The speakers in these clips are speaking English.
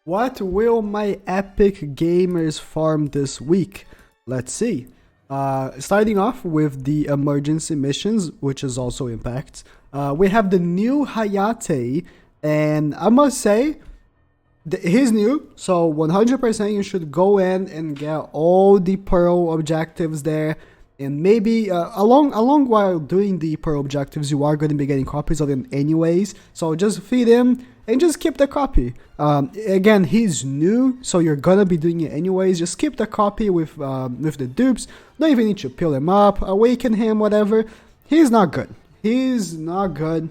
What will my epic gamers farm this week? Let's see. Starting off with the emergency missions, which is also impact. We have the new Hayate, and I must say, he's new, so 100% you should go in and get all the Pearl objectives there. And maybe along while doing the Pearl objectives, you are going to be getting copies of him anyways. So just feed him and just keep the copy. Again, he's new, so you're gonna be doing it anyways. Just keep the copy with the dupes. Don't even need to peel him up, awaken him, whatever. He's not good. He's not good.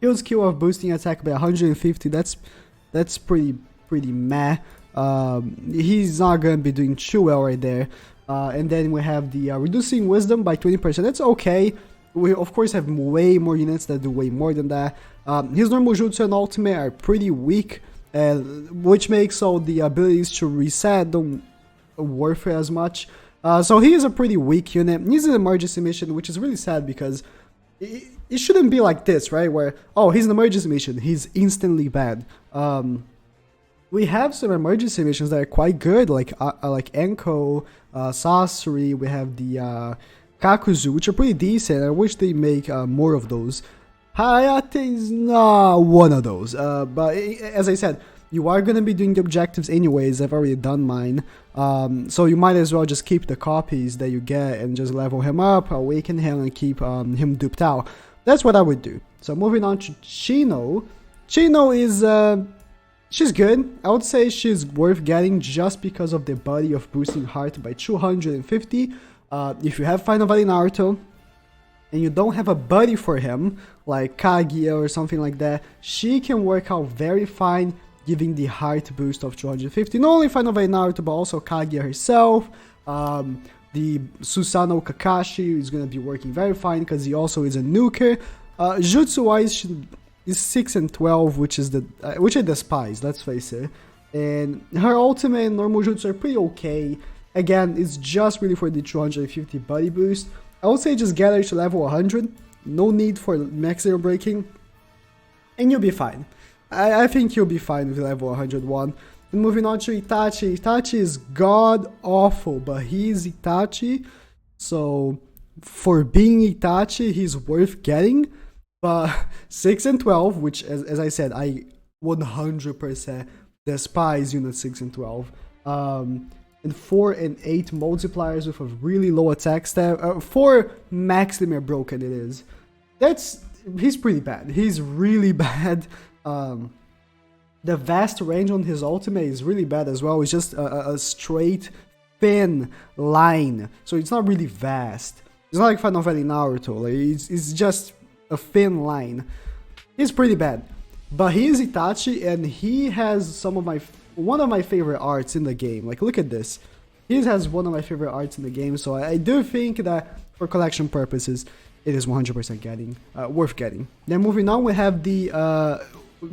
He'll skill of boosting attack by 150. That's pretty meh. He's not gonna be doing too well right there. And then we have the reducing wisdom by 20%. That's okay. We of course have way more units that do way more than that. His normal jutsu and ultimate are pretty weak, which makes all the abilities to reset don't worth it as much. So he is a pretty weak unit. He's an emergency mission, which is really sad because it shouldn't be like this, right? Where, oh, he's an emergency mission, he's instantly bad. We have some emergency missions that are quite good, like Enko, Sasori. We have the Kakuzu, which are pretty decent. I wish they make more of those. Hayate is not one of those. But as I said, you are going to be doing the objectives anyways. I've already done mine. So you might as well just keep the copies that you get and just level him up, awaken him, and keep him duped out. That's what I would do. So moving on to Chino. Chino is... she's good. I would say she's worth getting just because of the buddy of boosting heart by 250. If you have Final Valley Naruto and you don't have a buddy for him, like Kaguya or something like that, she can work out very fine giving the heart boost of 250. Not only Final Valley Naruto, but also Kaguya herself. The Susanoo Kakashi is going to be working very fine because he also is a nuker. Jutsu-wise, she is 6 and 12, which I despise, let's face it. And her ultimate and normal jutsu are pretty okay. Again, it's just really for the 250 buddy boost. I would say just get her to level 100. No need for maximum breaking. And you'll be fine. I think you'll be fine with level 101. And moving on to Itachi. Itachi is god awful, but he's Itachi. So for being Itachi, he's worth getting. But 6 and 12, which as I said, I 100% despise unit 6 and 12. And 4 and 8 multipliers with a really low attack stat. 4 max limit broken it is. He's pretty bad. He's really bad. The vast range on his ultimate is really bad as well. It's just a straight thin line. So it's not really vast. It's not like Final Valley Naruto. Like it's just a thin line. He's pretty bad, but he is Itachi and he has one of my favorite arts in the game. Like, look at this. He has one of my favorite arts in the game, so I do think that for collection purposes it is 100% worth getting. Then moving on, we have the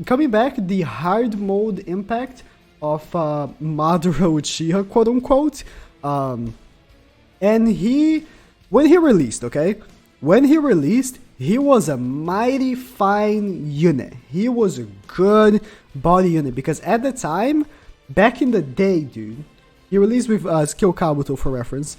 coming back, the hard mode impact of Madara Uchiha, quote unquote. And when he released, he was a mighty fine unit. He was a good body unit because at the time, back in the day, dude, he released with Skill Kabuto for reference.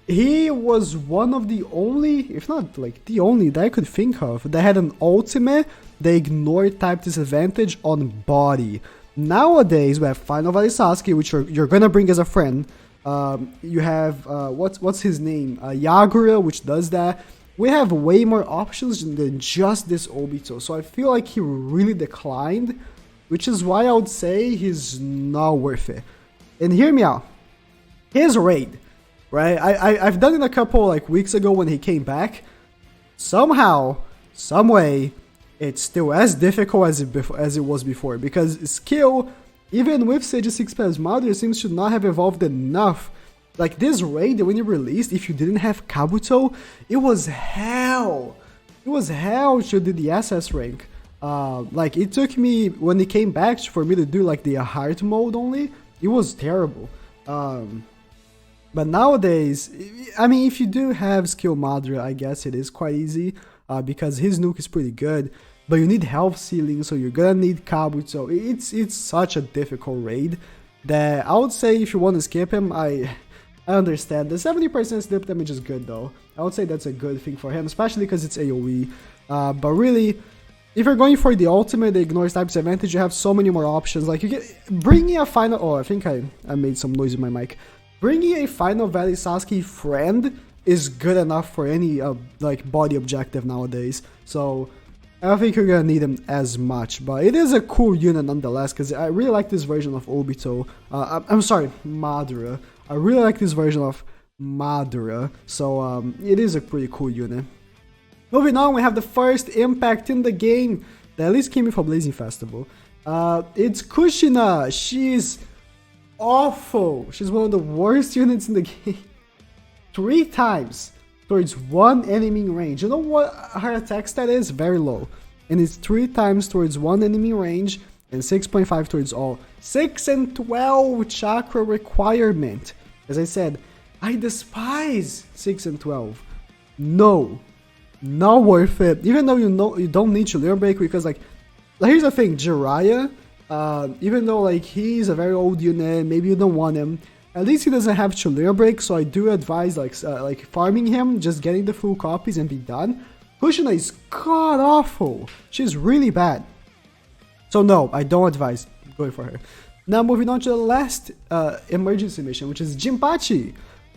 He was one of the only, if not like the only that I could think of, that had an ultimate that ignored type disadvantage on body. Nowadays, we have Final Valley Sasuke, which you're gonna bring as a friend. You have, what's his name? Yagura, which does that. We have way more options than just this Obito, so I feel like he really declined, which is why I would say he's not worth it. And hear me out. His raid, right? I've done it a couple like weeks ago when he came back. Somehow, some way, it's still as difficult as it was before, because skill, even with Sage 6 Madara, seems to not have evolved enough. Like this raid, when it released, if you didn't have Kabuto, it was hell. It was hell to do the SS rank. Like it took me, when it came back, for me to do like the hard mode only. It was terrible. But nowadays, I mean, if you do have skill Madara, I guess it is quite easy. Because his nuke is pretty good. but you need health ceiling, so you're gonna need Kabuto. It's such a difficult raid that I would say if you want to skip him, I understand. The 70% slip damage is good though. I would say that's a good thing for him, especially because it's AoE. But really, if you're going for the ultimate, the ignores types advantage, you have so many more options. Like you get bringing a final. Oh, I think I made some noise in my mic. Bringing a Final Valley Sasuke friend is good enough for any like body objective nowadays. So I don't think you're gonna need him as much, but it is a cool unit nonetheless. Because I really like this version of Obito. I'm sorry, Madara. I really like this version of Madara. So it is a pretty cool unit. Moving on, we have the first impact in the game that at least came in for Blazing Festival. It's Kushina. She's awful. She's one of the worst units in the game. 3 times towards one enemy in range. You know what her attack stat is? Very low. And it's 3 times towards one enemy range and 6.5 towards all. 6 and 12 chakra requirement. As I said, I despise 6 and 12. No. Not worth it. Even though you don't need Chillian Break, because like here's the thing, Jiraiya, even though like he's a very old unit, maybe you don't want him, at least he doesn't have Chillian Break, so I do advise like farming him, just getting the full copies and be done. Kushina is god awful. She's really bad. So no, I don't advise going for her. Now moving on to the last emergency mission, which is Jinpachi.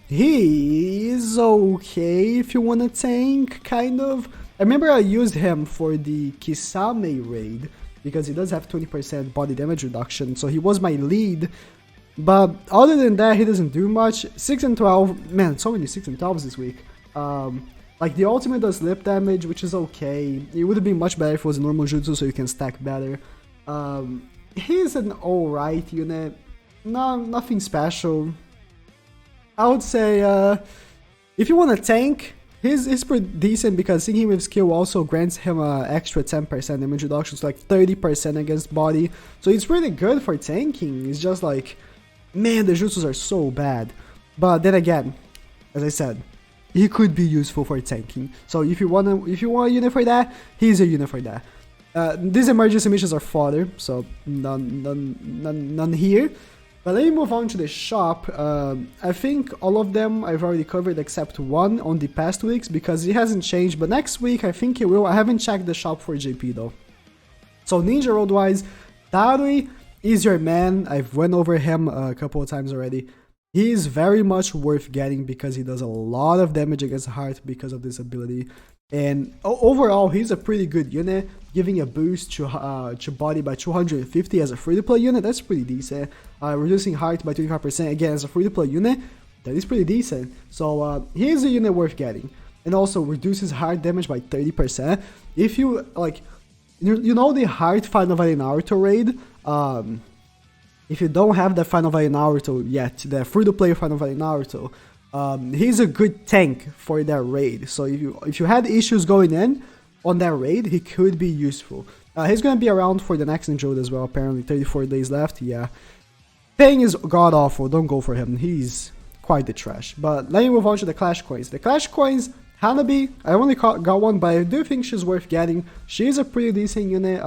He is okay if you want to tank, kind of. I remember I used him for the Kisame raid, because he does have 20% body damage reduction, so he was my lead. But other than that, he doesn't do much. 6 and 12, man, so many 6 and 12s this week. Like the ultimate does lip damage, which is okay. It would have been much better if it was a normal jutsu, so you can stack better. He's an alright unit. No, nothing special. I would say, if you want to tank, he's pretty decent, because seeing him with skill also grants him an extra 10% damage reduction, so like 30% against body. So it's really good for tanking. It's just like, man, the jutsus are so bad. But then again, as I said, he could be useful for tanking. So if you want a unit for that, he's a unit for that. These emergency missions are fodder, so none here. But let me move on to the shop. I think all of them I've already covered except one on the past weeks, because it hasn't changed. But next week I think it will. I haven't checked the shop for JP though. So Ninja Road wise, Darui is your man. I've went over him a couple of times already. He is very much worth getting because he does a lot of damage against heart because of this ability. And overall, he's a pretty good unit, giving a boost to body by 250 as a free-to-play unit. That's pretty decent. Reducing heart by 25% again as a free-to-play unit. That is pretty decent. So he's a unit worth getting. And also reduces heart damage by 30%. If you like, you know the heart Final Valley Naruto raid. If you don't have the Final Valley Naruto yet, the free-to-play Final Valley Naruto. He's a good tank for that raid. So if you had issues going in on that raid, he could be useful. He's gonna be around for the next Ninja Road as well. Apparently, 34 days left. Yeah, Pain is god awful. Don't go for him. He's quite the trash. But let me move on to the Clash coins. The Clash coins, Hanabi. I only got one, but I do think she's worth getting. She's a pretty decent unit.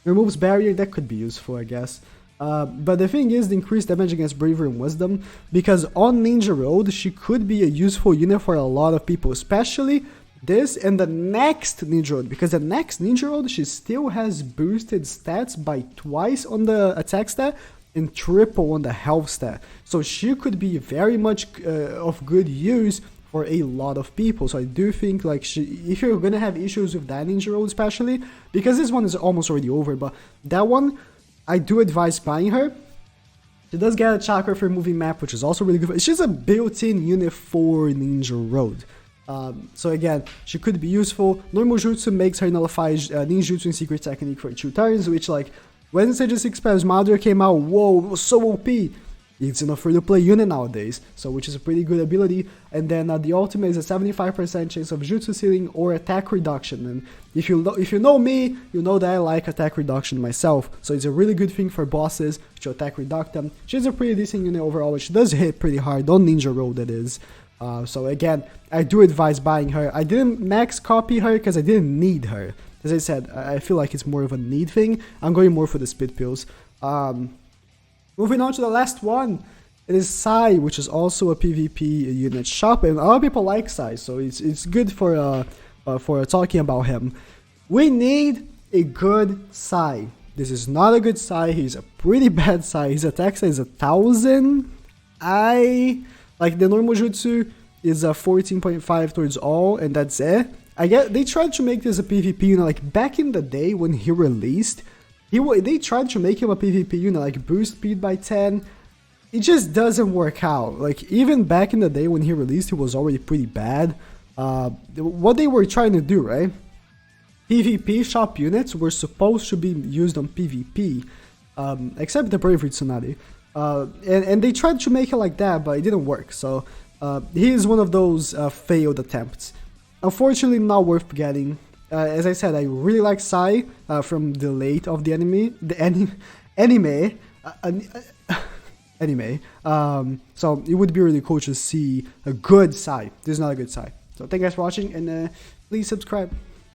Removes barrier. That could be useful, I guess. But the thing is, the increased damage against Bravery and Wisdom, because on Ninja Road, she could be a useful unit for a lot of people, especially this and the next Ninja Road, because the next Ninja Road, she still has boosted stats by twice on the attack stat and triple on the health stat. So she could be very much of good use for a lot of people. So I do think like if you're gonna have issues with that Ninja Road especially, because this one is almost already over, but that one, I do advise buying her. She does get a chakra for moving map, which is also really good. She's a built-in unit for Ninja Road. So again, she could be useful. Normal Jutsu makes her nullify Ninjutsu and Secret Technique for 2 turns, which like, when Stage 6 Spells Mother came out, whoa, it was so OP. It's in a free-to-play unit nowadays, so which is a pretty good ability. And then the ultimate is a 75% chance of jutsu ceiling or attack reduction. And if you know me, you know that I like attack reduction myself. So it's a really good thing for bosses to attack reduct them. She's a pretty decent unit overall, which does hit pretty hard on Ninja Road, that is. So again, I do advise buying her. I didn't max copy her because I didn't need her. as I said, I feel like it's more of a need thing. I'm going more for the speed pills. Moving on to the last one. It is Sai, which is also a PvP unit shop, and a lot of people like Sai, so it's good for talking about him. We need a good Sai. This is not a good Sai. He's a pretty bad Sai. His attack size is 1000. Like the normal jutsu is a 14.5 towards all, and that's it. I get they tried to make this a PvP unit, like back in the day when he released. They tried to make him a PvP unit, like boost speed by 10. It just doesn't work out. Like, even back in the day when he released, he was already pretty bad. What they were trying to do, right? PvP shop units were supposed to be used on PvP, except the Bravery Tsunade. And they tried to make it like that, but it didn't work. So, he is one of those failed attempts. Unfortunately, not worth getting. As I said, I really like Sai from the late of the anime. So it would be really cool to see a good Sai. This is not a good Sai. So thank you guys for watching, and please subscribe.